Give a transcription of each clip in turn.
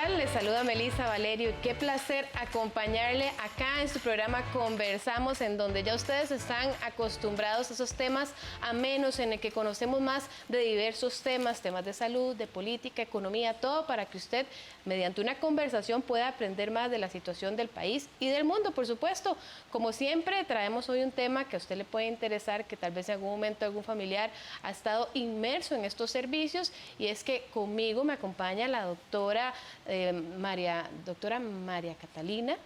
tal? Les saluda Melissa Valerio y qué placer acompañarle acá en su programa Conversamos, en donde ya ustedes están acostumbrados a esos temas amenos, en el que conocemos más de diversos temas de salud, de política, economía, todo para que usted, mediante una conversación, pueda aprender más de la situación del país y del mundo, por supuesto. Como siempre, traemos hoy un tema que a usted le puede interesar, que tal vez en algún momento algún familiar ha estado inmerso en estos servicios, y es que conmigo me acompaña la doctora María Catalina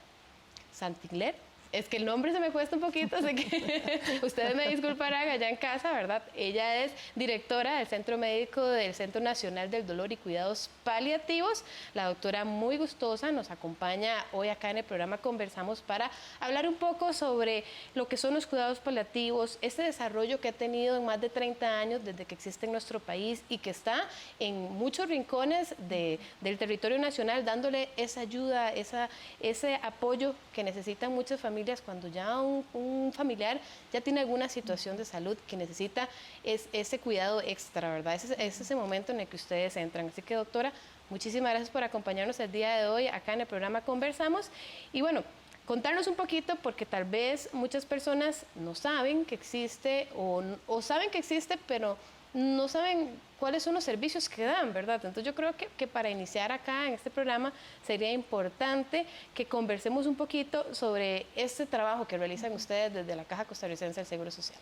Santigler. Es que el nombre se me cuesta un poquito, así que ustedes me disculparán allá en casa, ¿verdad? Ella es directora del Centro Médico del Centro Nacional del Dolor y Cuidados Paliativos. La doctora, muy gustosa, nos acompaña hoy acá en el programa Conversamos para hablar un poco sobre lo que son los cuidados paliativos, este desarrollo que ha tenido en más de 30 años desde que existe en nuestro país y que está en muchos rincones del territorio nacional, dándole esa ayuda, ese apoyo que necesitan muchas familias cuando ya un familiar ya tiene alguna situación de salud que necesita ese cuidado extra, ¿verdad? Es ese momento en el que ustedes entran. Así que, doctora, muchísimas gracias por acompañarnos el día de hoy acá en el programa Conversamos. Y bueno, contarnos un poquito, porque tal vez muchas personas no saben que existe o saben que existe, pero no saben cuáles son los servicios que dan, ¿verdad? Entonces yo creo que para iniciar acá en este programa sería importante que conversemos un poquito sobre este trabajo que realizan ustedes desde la Caja Costarricense del Seguro Social.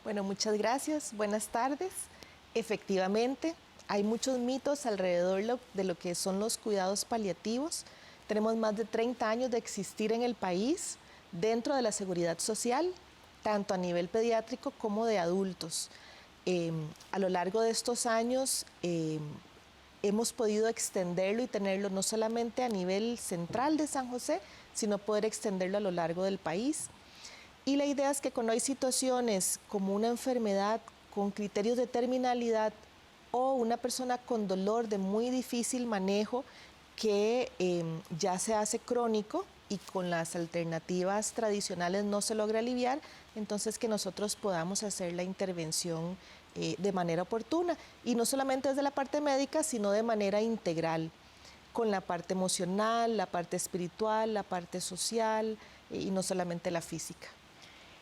Bueno, muchas gracias. Buenas tardes. Efectivamente, hay muchos mitos alrededor de lo que son los cuidados paliativos. Tenemos más de 30 años de existir en el país dentro de la seguridad social, tanto a nivel pediátrico como de adultos. A lo largo de estos años hemos podido extenderlo y tenerlo no solamente a nivel central de San José, sino poder extenderlo a lo largo del país. Y la idea es que cuando hay situaciones como una enfermedad con criterios de terminalidad o una persona con dolor de muy difícil manejo que ya se hace crónico y con las alternativas tradicionales no se logra aliviar, entonces que nosotros podamos hacer la intervención de manera oportuna, y no solamente desde la parte médica, sino de manera integral, con la parte emocional, la parte espiritual, la parte social y no solamente la física.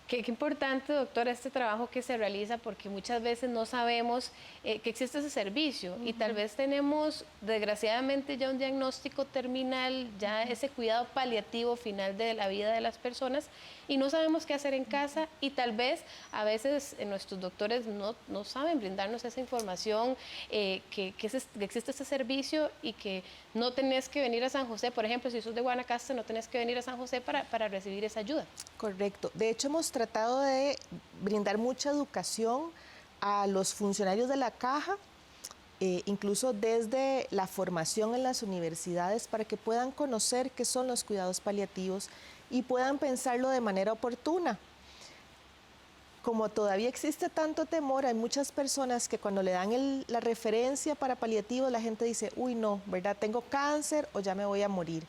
Qué importante, doctora, este trabajo que se realiza, porque muchas veces no sabemos que existe ese servicio y tal vez tenemos, desgraciadamente, ya un diagnóstico terminal, ya ese cuidado paliativo final de la vida de las personas, y no sabemos qué hacer en casa, y tal vez a veces nuestros doctores no saben brindarnos esa información, que existe este servicio y que no tenés que venir a San José. Por ejemplo, si sos de Guanacaste, no tenés que venir a San José para recibir esa ayuda. Correcto. De hecho, hemos tratado de brindar mucha educación a los funcionarios de la Caja, incluso desde la formación en las universidades, para que puedan conocer qué son los cuidados paliativos y puedan pensarlo de manera oportuna. Como todavía existe tanto temor, hay muchas personas que cuando le dan la referencia para paliativos, la gente dice, uy, no, ¿verdad? Tengo cáncer o ya me voy a morir.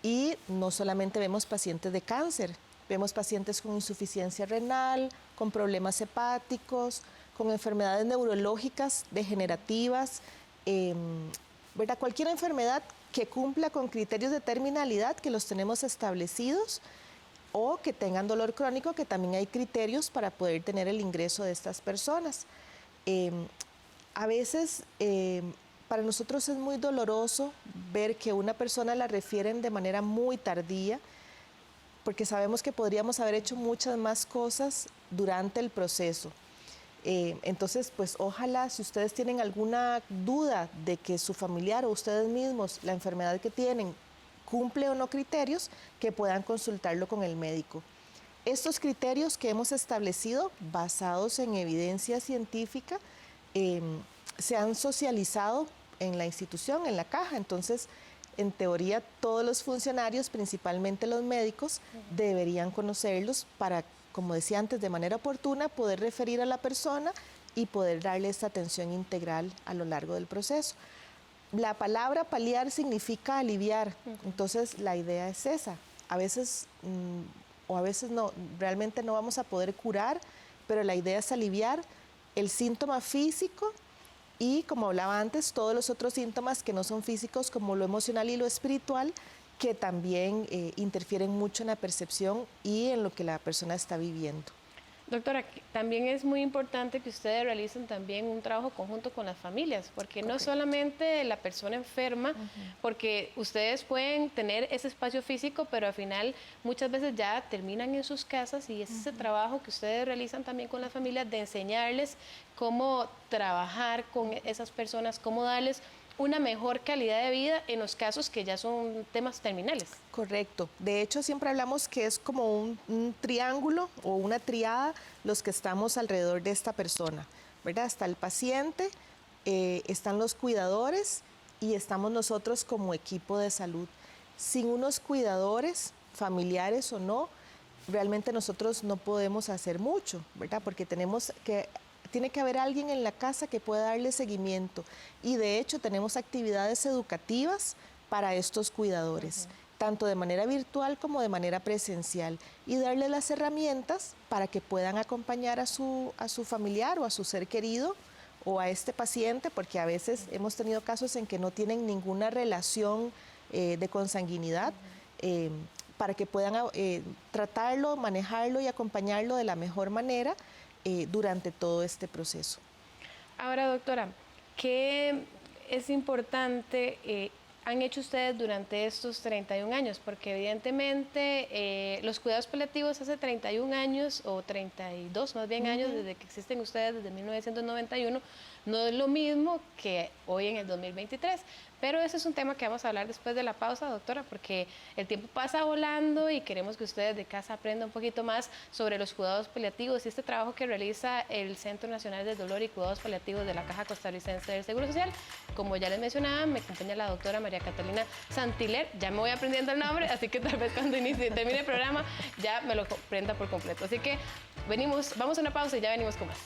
Y no solamente vemos pacientes de cáncer, vemos pacientes con insuficiencia renal, con problemas hepáticos, con enfermedades neurológicas degenerativas, ¿verdad? Cualquier enfermedad que cumpla con criterios de terminalidad que los tenemos establecidos, o que tengan dolor crónico, que también hay criterios para poder tener el ingreso de estas personas. A veces para nosotros es muy doloroso ver que una persona la refieren de manera muy tardía, porque sabemos que podríamos haber hecho muchas más cosas durante el proceso. Entonces, pues ojalá, si ustedes tienen alguna duda de que su familiar o ustedes mismos, la enfermedad que tienen, cumple o no criterios, que puedan consultarlo con el médico. Estos criterios que hemos establecido, basados en evidencia científica, se han socializado en la institución, en la Caja. Entonces, en teoría, todos los funcionarios, principalmente los médicos, deberían conocerlos para, como decía antes, de manera oportuna, poder referir a la persona y poder darle esta atención integral a lo largo del proceso. La palabra paliar significa aliviar, entonces la idea es esa. A veces, o a veces no, realmente no vamos a poder curar, pero la idea es aliviar el síntoma físico Y como hablaba antes, todos los otros síntomas que no son físicos, como lo emocional y lo espiritual, que también interfieren mucho en la percepción y en lo que la persona está viviendo. Doctora, también es muy importante que ustedes realicen también un trabajo conjunto con las familias, porque no solamente la persona enferma, porque ustedes pueden tener ese espacio físico, pero al final muchas veces ya terminan en sus casas y es ese trabajo que ustedes realizan también con las familias de enseñarles cómo trabajar con esas personas, cómo darles una mejor calidad de vida en los casos que ya son temas terminales. Correcto. De hecho, siempre hablamos que es como un triángulo o una triada los que estamos alrededor de esta persona, ¿verdad? Está el paciente, están los cuidadores y estamos nosotros como equipo de salud. Sin unos cuidadores, familiares o no, realmente nosotros no podemos hacer mucho, ¿verdad? Porque tiene que haber alguien en la casa que pueda darle seguimiento. Y de hecho tenemos actividades educativas para estos cuidadores, tanto de manera virtual como de manera presencial, y darle las herramientas para que puedan acompañar a su familiar o a su ser querido o a este paciente, porque a veces hemos tenido casos en que no tienen ninguna relación de consanguinidad, para que puedan tratarlo, manejarlo y acompañarlo de la mejor manera durante todo este proceso. Ahora, doctora, ¿qué es importante han hecho ustedes durante estos 31 años? Porque evidentemente los cuidados paliativos hace 31 años, o 32 más bien años, desde que existen ustedes, desde 1991, no es lo mismo que hoy en el 2023. Pero ese es un tema que vamos a hablar después de la pausa, doctora, porque el tiempo pasa volando y queremos que ustedes de casa aprendan un poquito más sobre los cuidados paliativos y este trabajo que realiza el Centro Nacional del Dolor y Cuidados Paliativos de la Caja Costarricense del Seguro Social. Como ya les mencionaba, me acompaña la doctora María Catalina Santiler. Ya me voy aprendiendo el nombre, así que tal vez cuando termine el programa ya me lo aprenda por completo. Así que vamos a una pausa y ya venimos con más.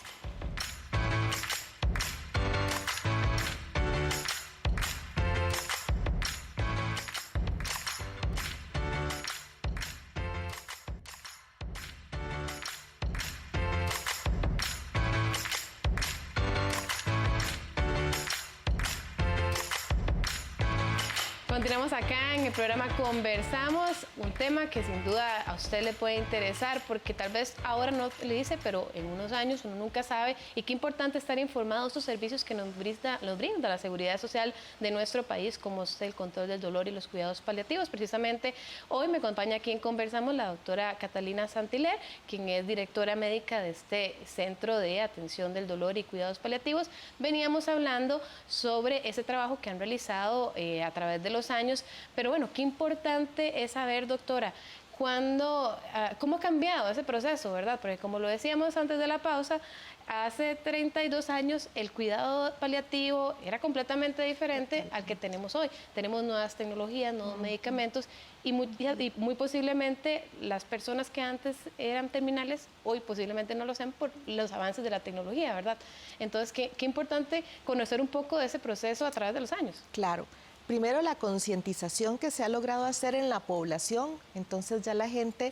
Continuamos acá en el programa Conversamos, un tema que sin duda a usted le puede interesar porque tal vez ahora no le dice, pero en unos años uno nunca sabe, y qué importante estar informado de estos servicios que nos brinda la seguridad social de nuestro país, como es el control del dolor y los cuidados paliativos. Precisamente hoy me acompaña aquí en Conversamos la doctora Catalina Santiler, quien es directora médica de este Centro de Atención del Dolor y Cuidados Paliativos. Veníamos hablando sobre ese trabajo que han realizado a través de los años, pero bueno, qué importante es saber, doctora, cómo ha cambiado ese proceso, ¿verdad? Porque como lo decíamos antes de la pausa, hace 32 años el cuidado paliativo era completamente diferente al que tenemos hoy. Tenemos nuevas tecnologías, nuevos medicamentos y muy posiblemente las personas que antes eran terminales hoy posiblemente no lo sean por los avances de la tecnología, ¿verdad? Entonces, qué importante conocer un poco de ese proceso a través de los años. Claro. Primero, la concientización que se ha logrado hacer en la población, entonces ya la gente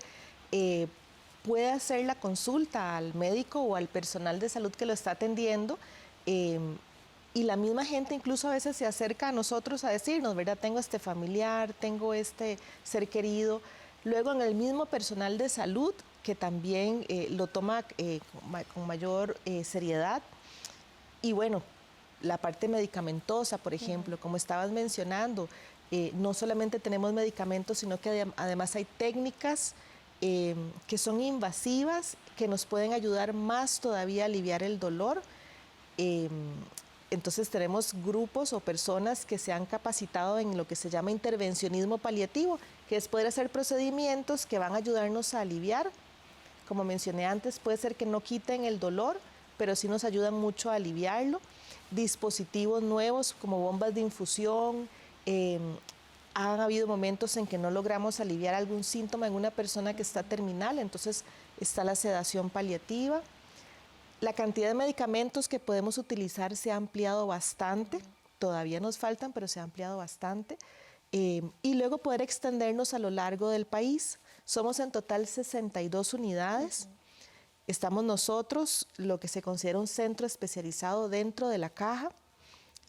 puede hacer la consulta al médico o al personal de salud que lo está atendiendo, y la misma gente incluso a veces se acerca a nosotros a decirnos, ¿verdad? Tengo este familiar, tengo este ser querido. Luego en el mismo personal de salud que también lo toma con mayor seriedad. Y bueno, la parte medicamentosa, por ejemplo, como estabas mencionando, no solamente tenemos medicamentos, sino que además hay técnicas que son invasivas, que nos pueden ayudar más todavía a aliviar el dolor. Entonces tenemos grupos o personas que se han capacitado en lo que se llama intervencionismo paliativo, que es poder hacer procedimientos que van a ayudarnos a aliviar. Como mencioné antes, puede ser que no quiten el dolor, pero sí nos ayudan mucho a aliviarlo. Dispositivos nuevos como bombas de infusión. Han habido momentos en que no logramos aliviar algún síntoma en una persona que está terminal, entonces está la sedación paliativa. La cantidad de medicamentos que podemos utilizar se ha ampliado bastante, todavía nos faltan, pero se ha ampliado bastante. Y luego poder extendernos a lo largo del país. Somos en total 62 unidades. Estamos nosotros, lo que se considera un centro especializado dentro de la caja.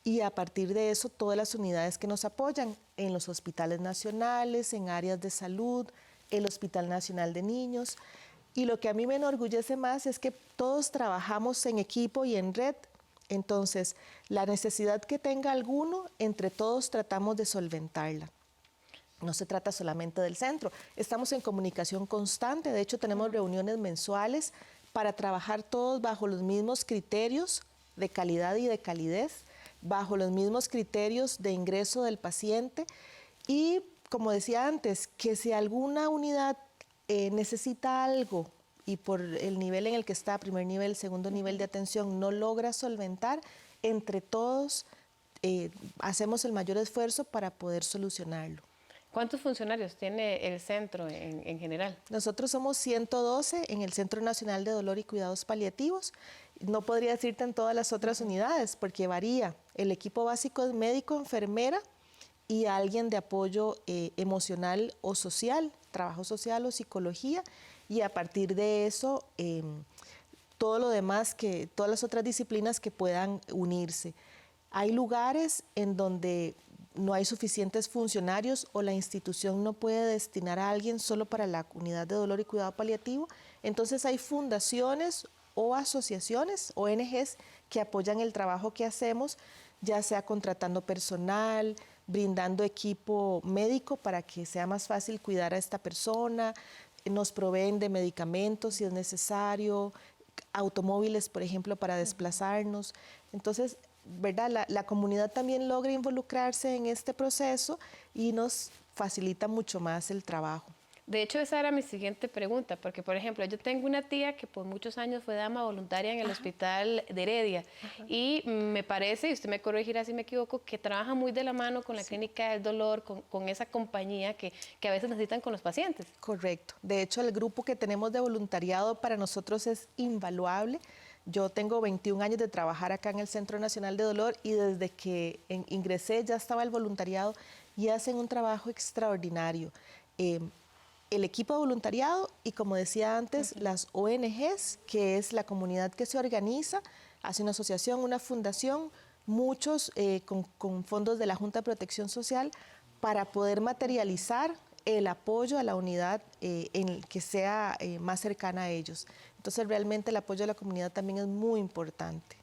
y a partir de eso todas las unidades que nos apoyan en los hospitales nacionales, en áreas de salud, el Hospital Nacional de Niños. Y lo que a mí me enorgullece más es que todos trabajamos en equipo y en red. Entonces, la necesidad que tenga alguno, entre todos tratamos de solventarla. No se trata solamente del centro. Estamos en comunicación constante. De hecho, tenemos reuniones mensuales para trabajar todos bajo los mismos criterios de calidad y de calidez, bajo los mismos criterios de ingreso del paciente. Y, como decía antes, que si alguna unidad necesita algo y por el nivel en el que está, primer nivel, segundo nivel de atención, no logra solventar, entre todos hacemos el mayor esfuerzo para poder solucionarlo. ¿Cuántos funcionarios tiene el centro en general? Nosotros somos 112 en el Centro Nacional de Dolor y Cuidados Paliativos. No podría decirte en todas las otras unidades porque varía. El equipo básico es médico, enfermera y alguien de apoyo emocional o social, trabajo social o psicología. Y a partir de eso, todo lo demás, todas las otras disciplinas que puedan unirse. Hay lugares en donde no hay suficientes funcionarios o la institución no puede destinar a alguien solo para la unidad de dolor y cuidado paliativo. Entonces hay fundaciones o asociaciones, ONGs, que apoyan el trabajo que hacemos, ya sea contratando personal, brindando equipo médico para que sea más fácil cuidar a esta persona, nos proveen de medicamentos si es necesario, automóviles, por ejemplo, para desplazarnos. Entonces, ¿verdad? La comunidad también logra involucrarse en este proceso y nos facilita mucho más el trabajo. De hecho, esa era mi siguiente pregunta, porque, por ejemplo, yo tengo una tía que por muchos años fue dama voluntaria en el hospital de Heredia y me parece, y usted me corregirá si me equivoco, que trabaja muy de la mano con la clínica del dolor, con esa compañía que a veces necesitan con los pacientes. Correcto. De hecho, el grupo que tenemos de voluntariado para nosotros es invaluable. Yo tengo 21 años de trabajar acá en el Centro Nacional de Dolor y desde que ingresé ya estaba el voluntariado y hacen un trabajo extraordinario. El equipo de voluntariado y, como decía antes, las ONGs, que es la comunidad que se organiza, hace una asociación, una fundación, muchos con fondos de la Junta de Protección Social para poder materializar el apoyo a la unidad en que sea más cercana a ellos. Entonces, realmente el apoyo de la comunidad también es muy importante.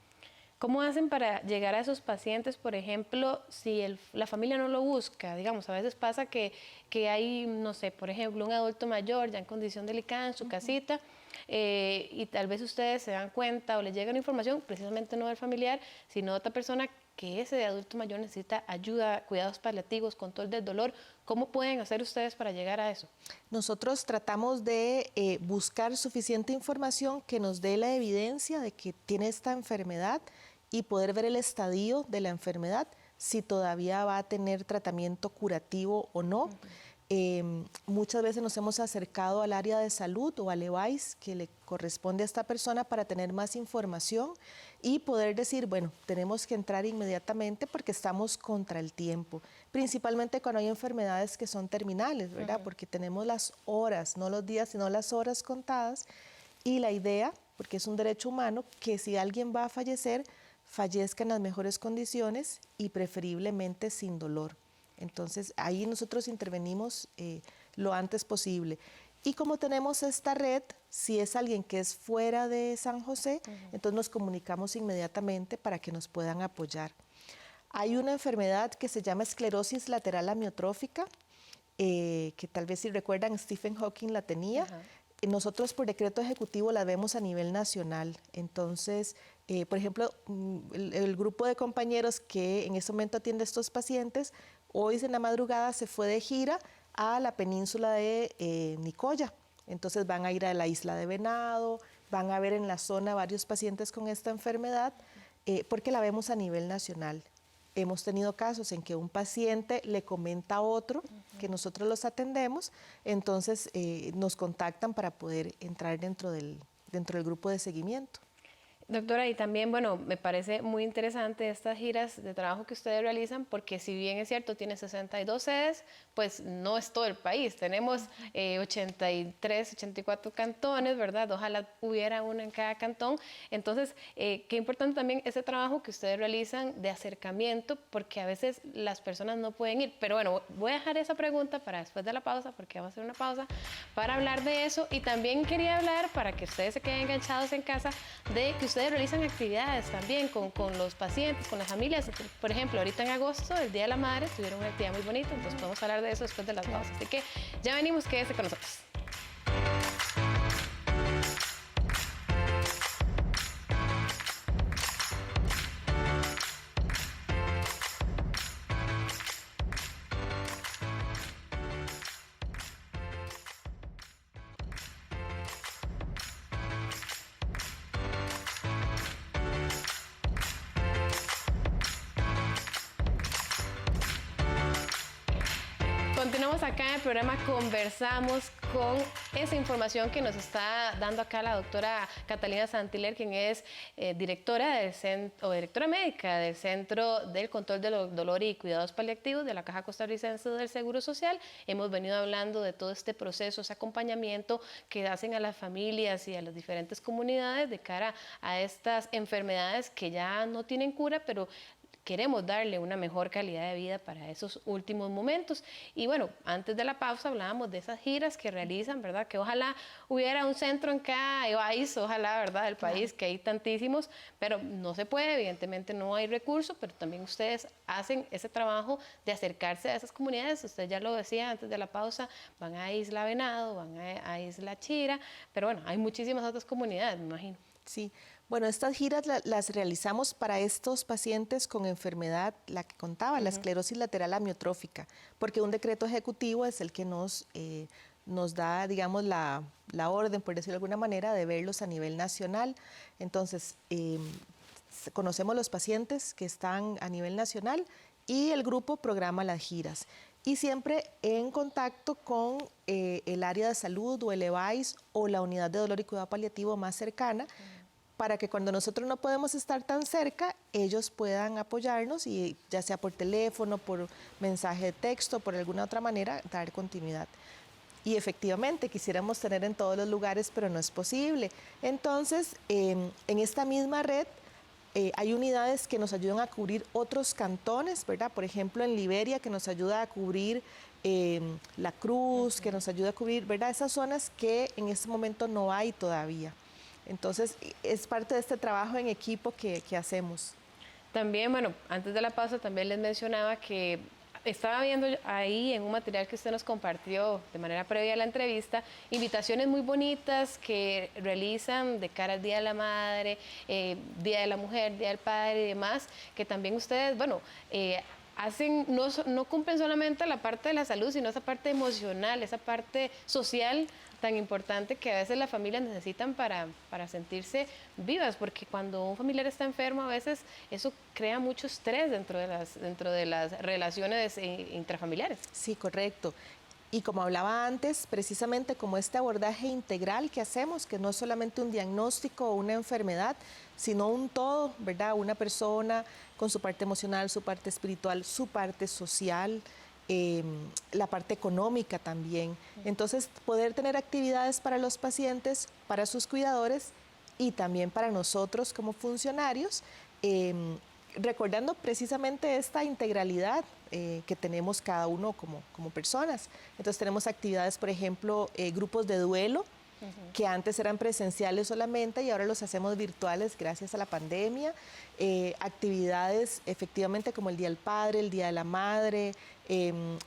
¿Cómo hacen para llegar a esos pacientes, por ejemplo, si la familia no lo busca? Digamos, a veces pasa que hay, no sé, por ejemplo, un adulto mayor ya en condición delicada en su casita y tal vez ustedes se dan cuenta o les llega una información, precisamente no del familiar, sino de otra persona que ese adulto mayor necesita ayuda, cuidados paliativos, control del dolor. ¿Cómo pueden hacer ustedes para llegar a eso? Nosotros tratamos de buscar suficiente información que nos dé la evidencia de que tiene esta enfermedad y poder ver el estadio de la enfermedad, si todavía va a tener tratamiento curativo o no. Muchas veces nos hemos acercado al área de salud o al EVAIS que le corresponde a esta persona para tener más información y poder decir, bueno, tenemos que entrar inmediatamente porque estamos contra el tiempo, principalmente cuando hay enfermedades que son terminales, ¿verdad? Porque tenemos las horas, no los días, sino las horas contadas y la idea, porque es un derecho humano, que si alguien va a fallecer, fallezca en las mejores condiciones y preferiblemente sin dolor. Entonces, ahí nosotros intervenimos lo antes posible. Y como tenemos esta red, si es alguien que es fuera de San José, entonces nos comunicamos inmediatamente para que nos puedan apoyar. Hay una enfermedad que se llama esclerosis lateral amiotrófica, que tal vez si recuerdan Stephen Hawking la tenía. Nosotros por decreto ejecutivo la vemos a nivel nacional. Entonces, por ejemplo, el grupo de compañeros que en este momento atiende a estos pacientes, hoy en la madrugada se fue de gira a la península de Nicoya. Entonces van a ir a la isla de Venado, van a ver en la zona varios pacientes con esta enfermedad, porque la vemos a nivel nacional. Hemos tenido casos en que un paciente le comenta a otro que nosotros los atendemos, entonces nos contactan para poder entrar dentro del grupo de seguimiento. Doctora, y también, bueno, me parece muy interesante estas giras de trabajo que ustedes realizan, porque si bien es cierto, tiene 62 sedes, pues no es todo el país. Tenemos 83, 84 cantones, ¿verdad? Ojalá hubiera uno en cada cantón. Entonces, qué importante también ese trabajo que ustedes realizan de acercamiento, porque a veces las personas no pueden ir. Pero bueno, voy a dejar esa pregunta para después de la pausa, porque vamos a hacer una pausa, para hablar de eso. Y también quería hablar, para que ustedes se queden enganchados en casa, de que ustedes realizan actividades también con los pacientes, con las familias. Por ejemplo, ahorita en agosto, el Día de la Madre, tuvieron una actividad muy bonita, entonces podemos hablar de eso después de las pausas. Así que ya venimos, quédese con nosotros. Continuamos acá en el programa, conversamos con esa información que nos está dando acá la doctora Catalina Santiler, quien es directora del centro, o directora médica del Centro del Control del Dolor y Cuidados Paliativos de la Caja Costarricense del Seguro Social. Hemos venido hablando de todo este proceso, ese acompañamiento que hacen a las familias y a las diferentes comunidades de cara a estas enfermedades que ya no tienen cura, pero queremos darle una mejor calidad de vida para esos últimos momentos. Y bueno, antes de la pausa hablábamos de esas giras que realizan, ¿verdad? Que ojalá hubiera un centro en cada país, ojalá, ¿verdad? Del país, que hay tantísimos, pero no se puede, evidentemente no hay recursos, pero también ustedes hacen ese trabajo de acercarse a esas comunidades. Usted ya lo decía antes de la pausa, van a Isla Venado, van a Isla Chira, pero bueno, hay muchísimas otras comunidades, me imagino. Sí, bueno, estas giras las realizamos para estos pacientes con enfermedad, la que contaba, la esclerosis lateral amiotrófica, porque un decreto ejecutivo es el que nos da, digamos, la orden, por decirlo de alguna manera, de verlos a nivel nacional. Entonces, conocemos los pacientes que están a nivel nacional y el grupo programa las giras. Y siempre en contacto con el área de salud o el EVAIS o la unidad de dolor y cuidado paliativo más cercana, para que cuando nosotros no podemos estar tan cerca, ellos puedan apoyarnos y ya sea por teléfono, por mensaje de texto, por alguna otra manera, dar continuidad. Y efectivamente quisiéramos tener en todos los lugares, pero no es posible. Entonces, en esta misma red hay unidades que nos ayudan a cubrir otros cantones, ¿verdad? Por ejemplo, en Liberia, que nos ayuda a cubrir La Cruz, que nos ayuda a cubrir, ¿verdad? Esas zonas que en este momento no hay todavía. Entonces, es parte de este trabajo en equipo que hacemos. También, bueno, antes de la pausa también les mencionaba que estaba viendo ahí en un material que usted nos compartió de manera previa a la entrevista, invitaciones muy bonitas que realizan de cara al Día de la Madre, Día de la Mujer, Día del Padre y demás, que también ustedes, bueno, hacen, no cumplen solamente la parte de la salud, sino esa parte emocional, esa parte social tan importante que a veces las familias necesitan para sentirse vivas, porque cuando un familiar está enfermo a veces eso crea mucho estrés dentro de las relaciones intrafamiliares. Sí, correcto. Y como hablaba antes, precisamente como este abordaje integral que hacemos, que no es solamente un diagnóstico o una enfermedad, sino un todo, ¿verdad? Una persona con su parte emocional, su parte espiritual, su parte social, la parte económica también. Entonces, poder tener actividades para los pacientes, para sus cuidadores y también para nosotros como funcionarios, recordando precisamente esta integralidad que tenemos cada uno como personas. Entonces tenemos actividades, por ejemplo, grupos de duelo, que antes eran presenciales solamente y ahora los hacemos virtuales gracias a la pandemia. Actividades efectivamente como el Día del Padre, el Día de la Madre,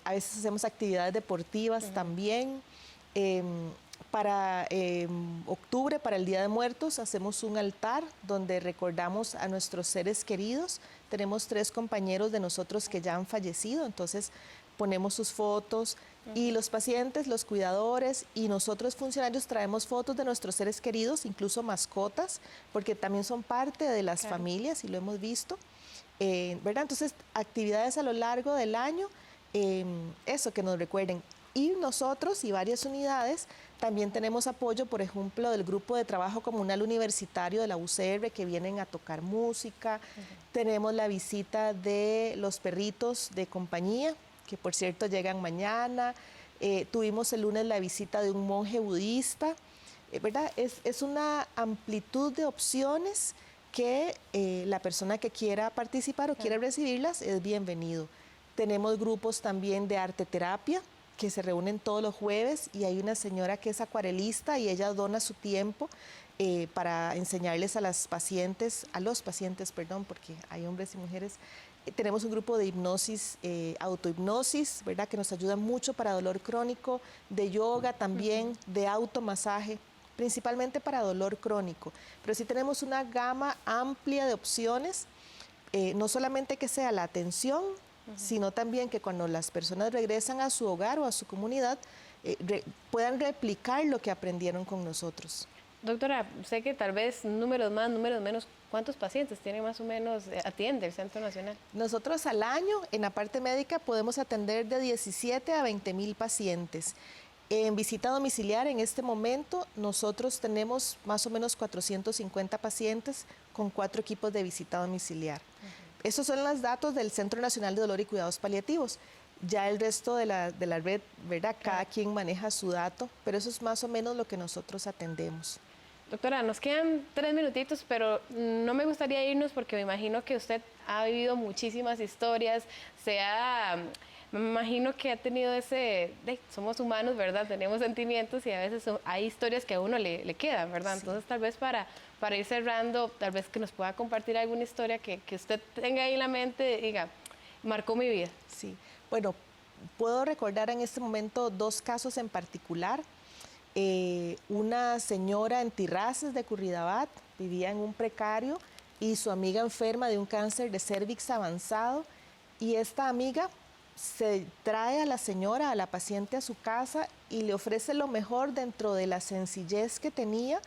a veces hacemos actividades deportivas también. Para octubre, para el Día de Muertos, hacemos un altar donde recordamos a nuestros seres queridos. Tenemos 3 compañeros de nosotros que ya han fallecido, entonces ponemos sus fotos y los pacientes, los cuidadores y nosotros funcionarios traemos fotos de nuestros seres queridos, incluso mascotas, porque también son parte de las familias y lo hemos visto, ¿verdad? Entonces, actividades a lo largo del año, eso que nos recuerden. Y nosotros y varias unidades también tenemos apoyo, por ejemplo, del Grupo de Trabajo Comunal Universitario de la UCR, que vienen a tocar música. Tenemos la visita de los perritos de compañía, que por cierto llegan mañana. Tuvimos el lunes la visita de un monje budista. ¿Verdad? Es una amplitud de opciones que la persona que quiera participar o quiera recibirlas es bienvenido. Tenemos grupos también de arte terapia que se reúnen todos los jueves, y hay una señora que es acuarelista y ella dona su tiempo para enseñarles a los pacientes, porque hay hombres y mujeres. Tenemos un grupo de hipnosis, autohipnosis, ¿verdad? Que nos ayuda mucho para dolor crónico, de yoga también, de automasaje, principalmente para dolor crónico. Pero sí tenemos una gama amplia de opciones, no solamente que sea la atención, sino también que cuando las personas regresan a su hogar o a su comunidad, puedan replicar lo que aprendieron con nosotros. Doctora, sé que tal vez números más, números menos, ¿cuántos pacientes tiene más o menos, atiende el Centro Nacional? Nosotros al año, en la parte médica, podemos atender de 17 a 20,000 pacientes. En visita domiciliar, en este momento, nosotros tenemos más o menos 450 pacientes con 4 equipos de visita domiciliar. Esos son los datos del Centro Nacional de Dolor y Cuidados Paliativos. Ya el resto de la red, ¿verdad? Cada quien maneja su dato, pero eso es más o menos lo que nosotros atendemos. Doctora, nos quedan 3 minutitos, pero no me gustaría irnos porque me imagino que usted ha vivido muchísimas historias, me imagino que ha tenido somos humanos, ¿verdad? Tenemos sentimientos y a veces hay historias que a uno le quedan, ¿verdad? Sí. Entonces, tal vez para ir cerrando, tal vez que nos pueda compartir alguna historia que usted tenga ahí en la mente y diga, marcó mi vida. Sí, bueno, puedo recordar en este momento 2 casos en particular. Una señora en Tirraces de Curridabat vivía en un precario y su amiga enferma de un cáncer de cérvix avanzado, y esta amiga se trae a la señora, a la paciente, a su casa y le ofrece lo mejor dentro de la sencillez que tenía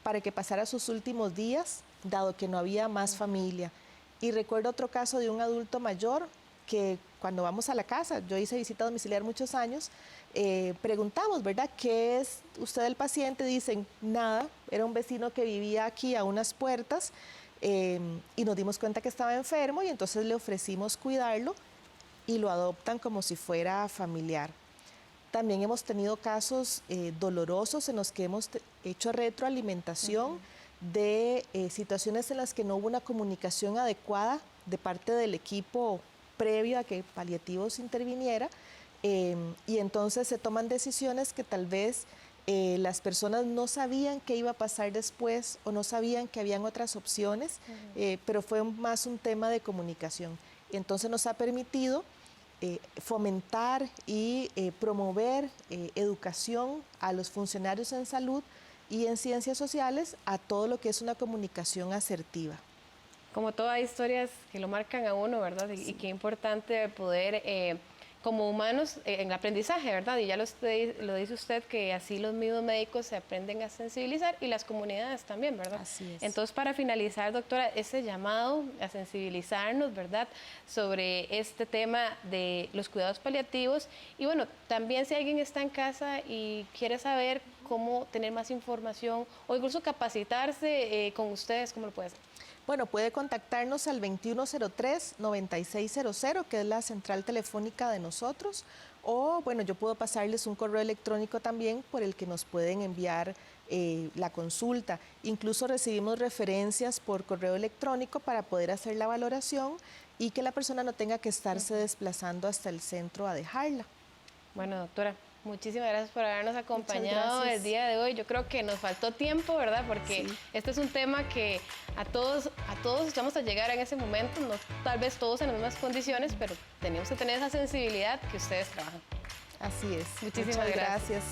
para que pasara sus últimos días, dado que no había más familia. Y recuerdo otro caso de un adulto mayor que cuando vamos a la casa, yo hice visita domiciliar muchos años, preguntamos, ¿verdad? ¿Qué es usted el paciente? Dicen, nada, era un vecino que vivía aquí a unas puertas, y nos dimos cuenta que estaba enfermo y entonces le ofrecimos cuidarlo y lo adoptan como si fuera familiar. También hemos tenido casos dolorosos en los que hemos hecho retroalimentación de situaciones en las que no hubo una comunicación adecuada de parte del equipo previo a que paliativos interviniera, y entonces se toman decisiones que tal vez las personas no sabían qué iba a pasar después o no sabían que habían otras opciones, pero fue más un tema de comunicación. Y entonces nos ha permitido fomentar y promover educación a los funcionarios en salud y en ciencias sociales a todo lo que es una comunicación asertiva. Como todas hay historias que lo marcan a uno, ¿verdad? Sí. Y qué importante poder, como humanos, en el aprendizaje, ¿verdad? Y ya lo dice usted, que así los mismos médicos se aprenden a sensibilizar y las comunidades también, ¿verdad? Así es. Entonces, para finalizar, doctora, ese llamado a sensibilizarnos, ¿verdad? Sobre este tema de los cuidados paliativos. Y bueno, también si alguien está en casa y quiere saber cómo tener más información o incluso capacitarse con ustedes, ¿cómo lo puede hacer? Bueno, puede contactarnos al 2103-9600, que es la central telefónica de nosotros, o bueno, yo puedo pasarles un correo electrónico también por el que nos pueden enviar la consulta. Incluso recibimos referencias por correo electrónico para poder hacer la valoración y que la persona no tenga que estarse desplazando hasta el centro a dejarla. Bueno, doctora, muchísimas gracias por habernos acompañado el día de hoy. Yo creo que nos faltó tiempo, ¿verdad? Porque sí, este es un tema que a todos vamos a llegar en ese momento, no tal vez todos en las mismas condiciones, pero tenemos que tener esa sensibilidad que ustedes trabajan. Así es. Muchísimas gracias.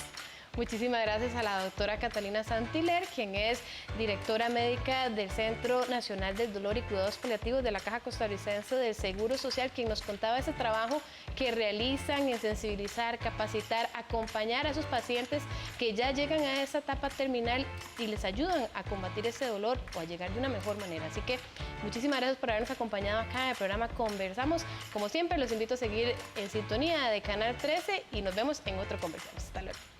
Muchísimas gracias a la doctora Catalina Santiler, quien es directora médica del Centro Nacional del Dolor y Cuidados Paliativos de la Caja Costarricense del Seguro Social, quien nos contaba ese trabajo que realizan en sensibilizar, capacitar, acompañar a esos pacientes que ya llegan a esa etapa terminal y les ayudan a combatir ese dolor o a llegar de una mejor manera. Así que muchísimas gracias por habernos acompañado acá en el programa Conversamos. Como siempre, los invito a seguir en sintonía de Canal 13 y nos vemos en otro Conversamos. Hasta luego.